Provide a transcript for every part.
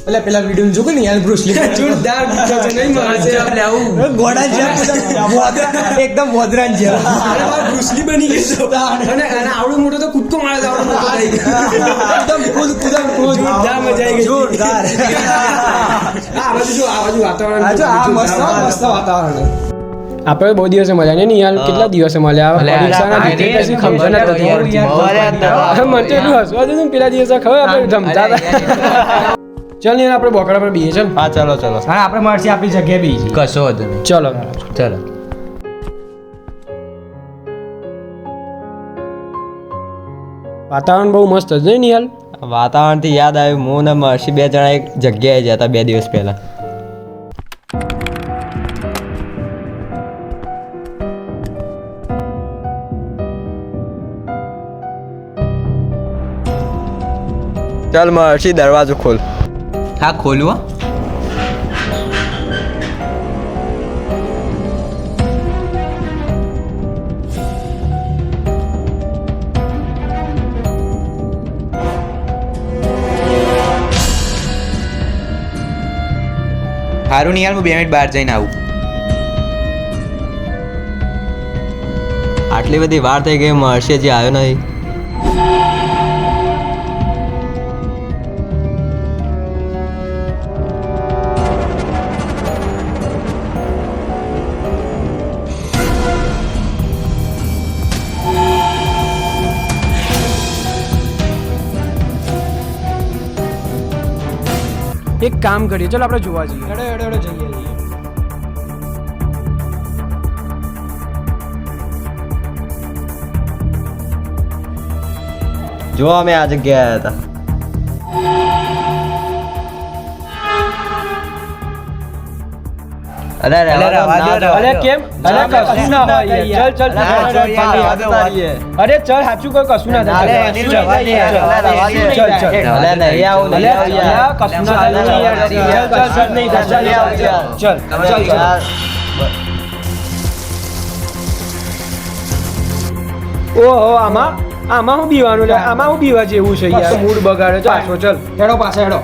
એટલે પેલા વિડિયો જો કે ને યાર બ્રુસલી જોરદાર પિક્ચર છે નહીં મારે છે આપણે આવું ગોડા જેમ એકદમ વોદરાન જેમ અરે બા બ્રુસલી બની ગયો અને આવડો મોટો તો કૂદકો મારે છે આવડો મોટો થઈ ગયો એકદમ કૂદ જોરદાર મજા આવી ગઈ જોરદાર આ બાજુ વાતાવરણ આ મસ્ત વાતાવરણ આપણે બહુ દિવસે મળ્યા ને યાર કેટલા દિવસે મળ્યા પરીક્ષાના લીધે કશી ખબર જ નથી પડતી મને તો એટલું હસવા દે પેલા દિવસે ખબર આપણે જમતા હતા ચાલ યાર આપણે બોકડા પર બેહીએ ચાલ હા ચલો હા આપણે મળશે આપણી જગ્યાએ બેહીએ કશો વાંધો નહીં ચલો વાતાવરણ બહુ મસ્ત છે ને યાર વાતાવરણથી યાદ આવ્યું હું ને મર્ષી 2 જણા એક જગ્યાએ ગયા હતા 2 દિવસ પહેલા ચાલ મર્ષી દરવાજો ખોલ હા ખોલવો સારું નહીં યાર હું 2 મિનિટ બહાર જઈને આવું આટલી બધી વાર થઈ ગઈ મર્ષી હજી આવ્યો નહીં એક કામ કરીએ ચાલ આપણે જોવા જઈએ એડો જઈએ જો અમે આ જગ્યાએ આવ્યા હતા અરે કેમ અરે કશું ના હોય ચલ અરે ચલ સાચું કોઈ કશું ના થાય કશું ના ઓહો આમાં હું બીવાનું લે આમાં હું બીવા જેવું છે યાર મૂડ બગાડે ચાલો ચલ હેડો પાછા હેડો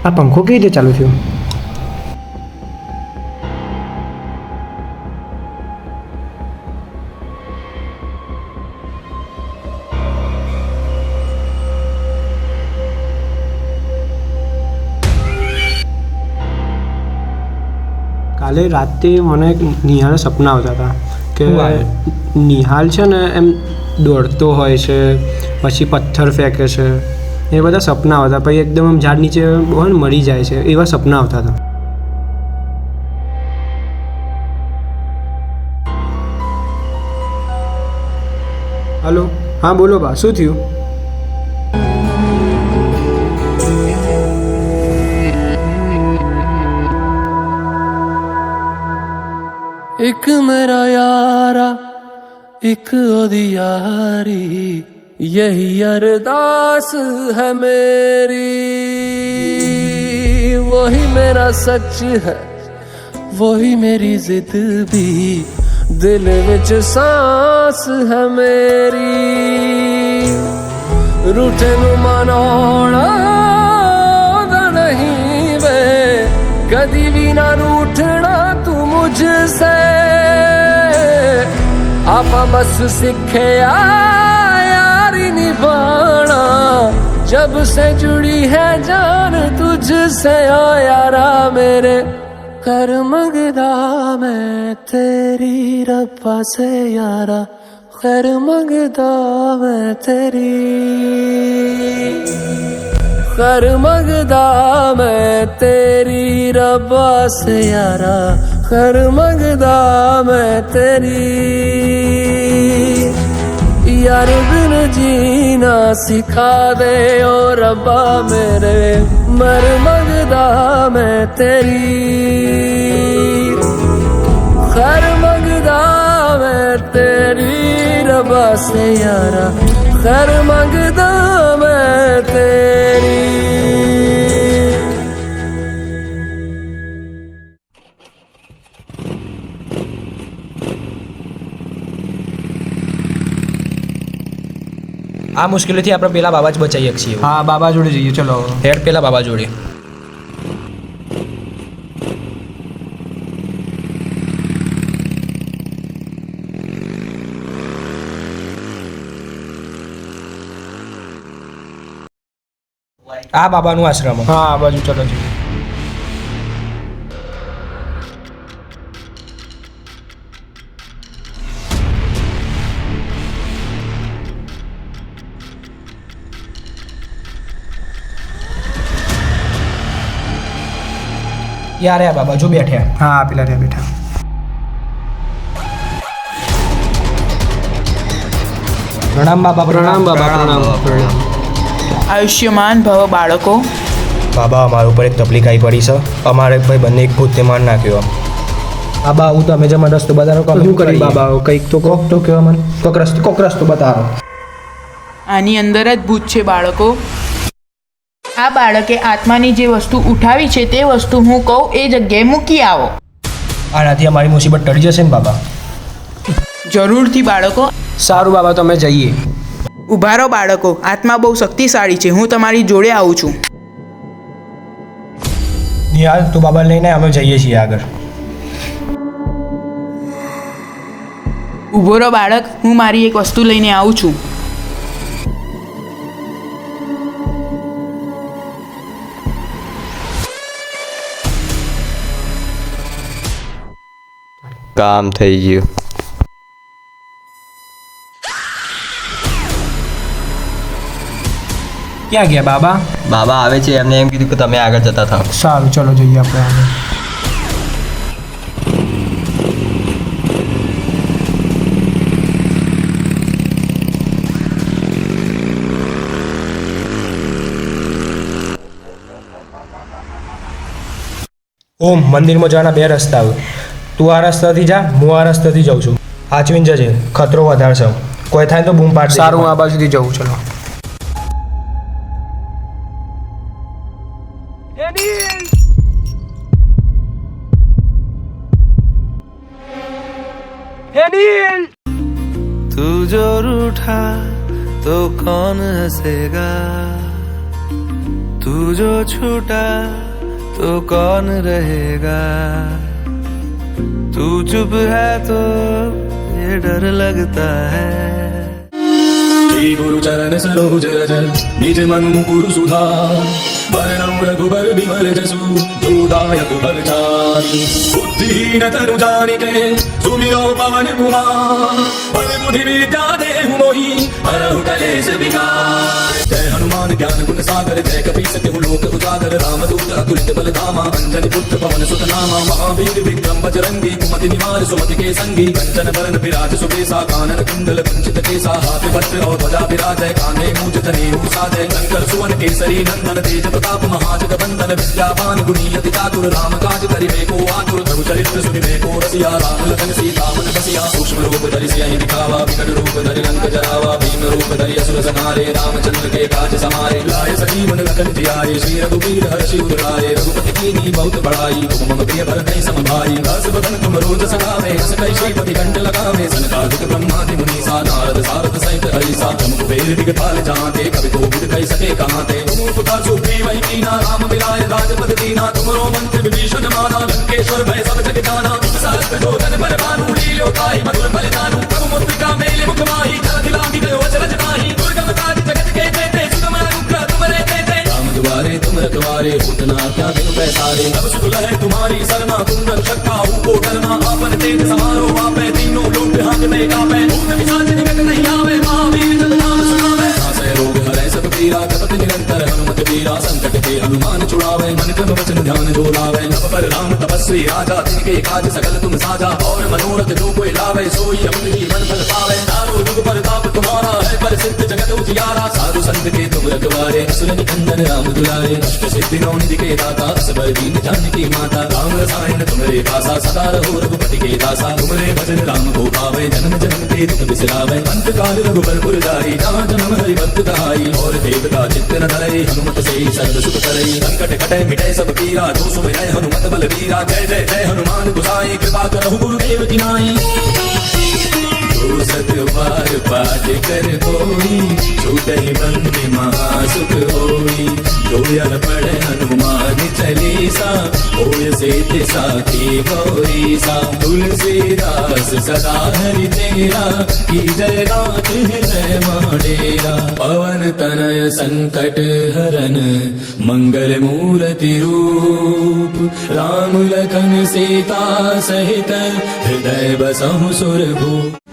આ પંખો કેવી રીતે ચાલુ થયો કાલે રાતે મને એક નિહાળ સપના આવતા હતા કે નિહાલ છે ને એમ દોડતો હોય છે પછી પથ્થર ફેંકે છે એ બધા સપના આવતા પછી એકદમ આમ ઝાડ નીચે હોય ને મરી જાય છે એવા સપના આવતા હતા હલો હા બોલો બા શું થયું एक मेरा यारा एक ओदी यारी यही अरदास है मेरी वही मेरा सच है वही मेरी जिद भी दिल विच सांस है मेरी रूठे नु मनाना नहीं वे कदी भी ना रूठना तू मुझसे आपा बस सीखे यारी निभाना, जब से जुड़ी है जान तुझसे ओ यारा मेरे। कर मंगदा मैं तेरी रब्बा से यारा, खैर मंगदा मैं तेरी, खैर मंगदा मैं तेरी रब्बा से यारा, खैर मंगदा मैं तेरी। यार बिन जीना सिखा दे ओ रब्बा मेरे, मर मंगदा मैं तेरी, खैर मंगदा मैं तेरी रब्बा से यारा, खैर मंगदा मैं तेरी। આ મુશ્કેલીથી આપણે પેલા બાબા જ બચાવી શકીએ. હા બાબા જોડે જઈએ ચલો. હેડ પેલા બાબા જોડે. આ બાબાનું આશ્રમ. હા આ બાજુ ચલો જઈએ. યાર આ બાબા જો બેઠ્યા. હા પેલા ત્યાં બેઠા. પ્રણામ બાબા. પ્રણામ બાબા. પ્રણામ. આયુષ્યમાન ભવ બાળકો. બાબા અમારા ઉપર એક તકલીફ આવી પડી છે. અમારે ભાઈ બંને એક ભૂતે માર નાખ્યો. બાબા હું તમે જે મને રસ્તો બતાવો કે શું કરી બાબા? કંઈક તો કોક તો કહેવા મને. કોક રસ્તો બતાવો. આની અંદર જ ભૂત છે બાળકો. આ બાળકે આત્માની જે વસ્તુ ઉઠાવી છે તે વસ્તુ હું કહું એ જગ્યાએ મૂકી આવો. આનાથી અમારી મુસીબત ટળી જશે ને બાબા? જરૂરથી બાળકો. સારું બાબા તમે જઈએ. ઊભા રહો બાળકો, આત્મા બહુ શક્તિશાળી છે, હું તમારી જોડે આવું છું. નિહાલ તું બાબા લઈને અમે જઈએ છીએ આગળ. ઊભો રહો બાળક, હું મારી એક વસ્તુ લઈને આવું છું. કામ થઈ ગયું. ક્યાં ગયા બાબા? બાબા આવે છે, એમને એમ કીધું કે તમે આગળ જતા થાઓ. સારું ચલો જઈએ આપણે આગળ. ઓમ મંદિરમાં જવાના બે રસ્તા આવે. તું આ રસ્તાથી જા, હું આ રસ્તાથી જાઉં છું. આચવીને જજે, ખતરો વધારે છે. કોઈ થાય તો બૂમ પાડશે. સારું હું આ બાજુથી જવું ચલો. तू जो रूठा तो कौन हंसेगा, तू जो छूटा तो कौन रहेगा, तू चुप है तो ये डर लगता है. श्री गुरु चरण सरोज रज निज मन मुकुर सुधार, वर्णम रघुबर बिमल जसु जोदायक बल चारि, बुद्धिहीन तनु जानिके सुमिरो पवन कुमार, बल बुद्धि विद्या देहु मोहि हरहु कलेश विकार. जय हनुमान ज्ञान गुण सागर, जय कपीस तिहु लोक उजागर, रामदूत अतुलित बल धामा, अंजनी पुत्र पवन सुत नामा, महावीर विक्रम बजरंगी, कुमति निवार सुमति के संगी, कंचन बरन विराज सुबेसा, कानन कुंडल कुंचित केसा, हाथ वज्र और ध्वजा विराजय, कांधे मूंज जनेऊ साजय, शंकर सुवन केसरी नंदन, तेज प्रताप महाजग बंदन, विद्यावान गुणी अति चातुर, राम काज करिबे को आतुर, प्रभु चरित्र सुनिबे को रसिया, राम लखन सीता मन बसिया, सूक्ष्म रूप धरि सियहि दिखावा, विकट रूप धरि लंक जरावा, भीम रूप धरि असुर संहारे, रामचंद्र के काज समारे, लाय सजीवन लखन जियाए, श्री रघुवीर हर्षि उर लाए, रघुपति कीन्ही बहुत बड़ाई, तुम मम प्रिय भरतहि सम भाई, दास बदन तुम रोज सगावे, अस कहि श्रीपति कंठ लगावे, सनकादिक ब्रह्मादि मुनीसा, नारद सारद सहित हरिसा, तुम कुबेर दिगपाल जाते, कवि कोविद कहि सके कहाते, तुम पुकार सुग्रीव कीना, राम मिलाय राजपद दीना, तुमरो मंत्र विभीषण माना, लंकेश्वर भय सब जग जाना, सहस्त्र जोधन बलवानु लील्यो ताहि मधुर बलिदानु, प्रभु मोत्रिका मेले मुखमाही जल दिलांगी गयो अचरज नाही दुर्गम काज जगत के देते सुगम अनुग्रह तुमरे देते राम द्वारे तुम रखवारे उतना क्या बिनु पैसारे अब सुख लहे तुम्हारी सरना कुंदन शक्का को करना आपन तेज समारो आपे तीनों लोग हाकते कापे भूत पिशाच निकट नहीं आवे महावीर जब नाम सुनावे आसे रोग हरे सब पीरा जपत निरंतर हनुमत वीरा संकट के हनुमान छुड़ावे मन क्रम वचन ध्यान जो लावे नभ पर राम तपस्वी राजा तिनके काज सकल तुम साजा और मनोरथ जो कोई लावे सोई अपनी जीवन फल पावे तारो जुग पर ताप तुम्हारा है पर सिद्ध जगत उजियारा साधु संत के तुम रखवारे असुर निकंदन राम दुलारे अष्ट सिद्धि नौ निधि के दाता असबर दीन जानकी माता राम रसायन तुमरे पासा सदा रहो रघुपति के दासा तुमरे भजन राम को पावे जन्म जन्म के दुख बिसरावे अंत काल रघुबर पुर जाई जहाँ जन्म हरि भक्त कहाई और देवता चित्त न धरे हनुमत से सर्व सुख करे संकट कटे मिटे सब पीरा जो सुमिरै हनुमत बल वीरा जय जय जय हनुमान गुसाई कृपा करहु गुरुदेव की नाई जो सत बार पाठ कर होई छूटे बंदी महासुख होई जो यर पढ़े हनुमान चालीसा होय सेत साखी गौरीसा तुलसीदास सदा हरि तेरा की जय रात हृदय माडेरा पवन तनय संकट हरन मंगल मूर्ति रूप राम लखन सीता सहित हृदय बसहु सुरभूप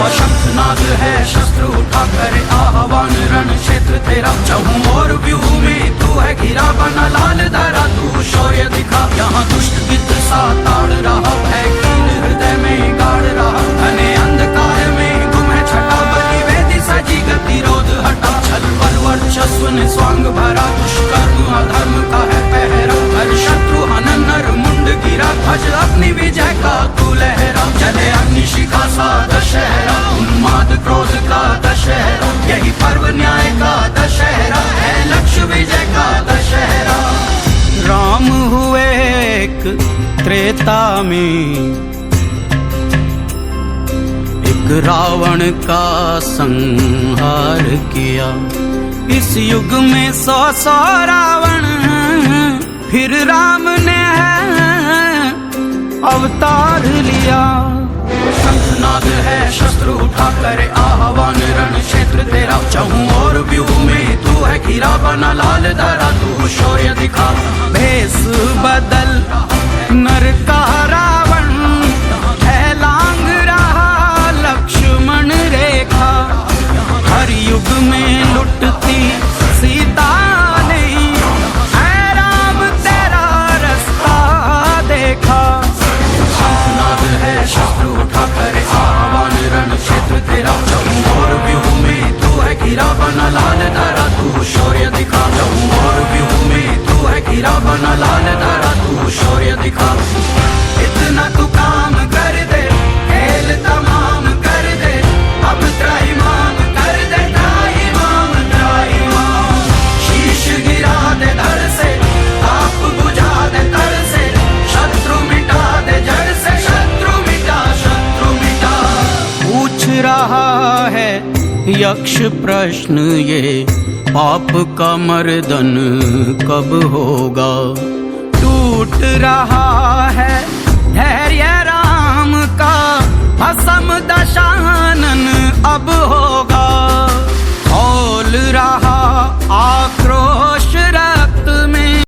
शंखनाद है शस्त्र उठा कर आह्वान रण क्षेत्र तेरा चहु और व्यूह में तू है घिरा बना लाल धारा तू शौर्य दिखा यहाँ दुष्ट गिद्ध सा ताड़ रहा है कीन हृदय में गाड़ रहा घने अंधकार में गुम है छटा बलि वेदी सजी गतिरोध हटा छल बल वर्चस्व ने स्वांग भरा दुष्कर्म अधर्म का है पहरा हर शत्रु हनन नर मुंड गिरा ध्वज अपनी विजय का तू लहरा चले अग्निशिखा सा दशहरा उन्माद क्रोध का दशहरा यही पर्व न्याय का दशहरा है लक्ष्य विजय का दशहरा राम हुए एक त्रेता में एक रावण का संहार किया इस युग में 100 रावण फिर राम ने अवतार लिया शंखनाद है शस्त्र उठा कर आह्वान रण क्षेत्र तेरा चहु और व्यूह में तू है घिरा बना लाल धारा तू शौर्य दिखा भेष बदल नर का रावण है लांग रहा लक्ष्मण रेखा हर युग में लुटती सीता नहीं है राम तेरा रास्ता देखा शंखनाद है शस्त्र उठा कर आह्वान रण क्षेत्र तेरा चहु और व्यूह में तू है घिरा बना लाल धारा तू शौर्य दिखा चहु और व्यूह में तू है घिरा बना लाल धारा तू शौर्य दिखा इतना तू काम कर दे खेल तमाम कर दे अब त्राहिमाम कर दे त्राहिमाम त्राहिमाम शीश गिरा दे धड़ से आप बुझा दे तड़ से शत्रु मिटा दे जड़ से शत्रु मिटा पूछ रहा है यक्ष प्रश्न ये पाप का मर्दन कब होगा टूट रहा है धैर्य राम का भस्म दशानन अब होगा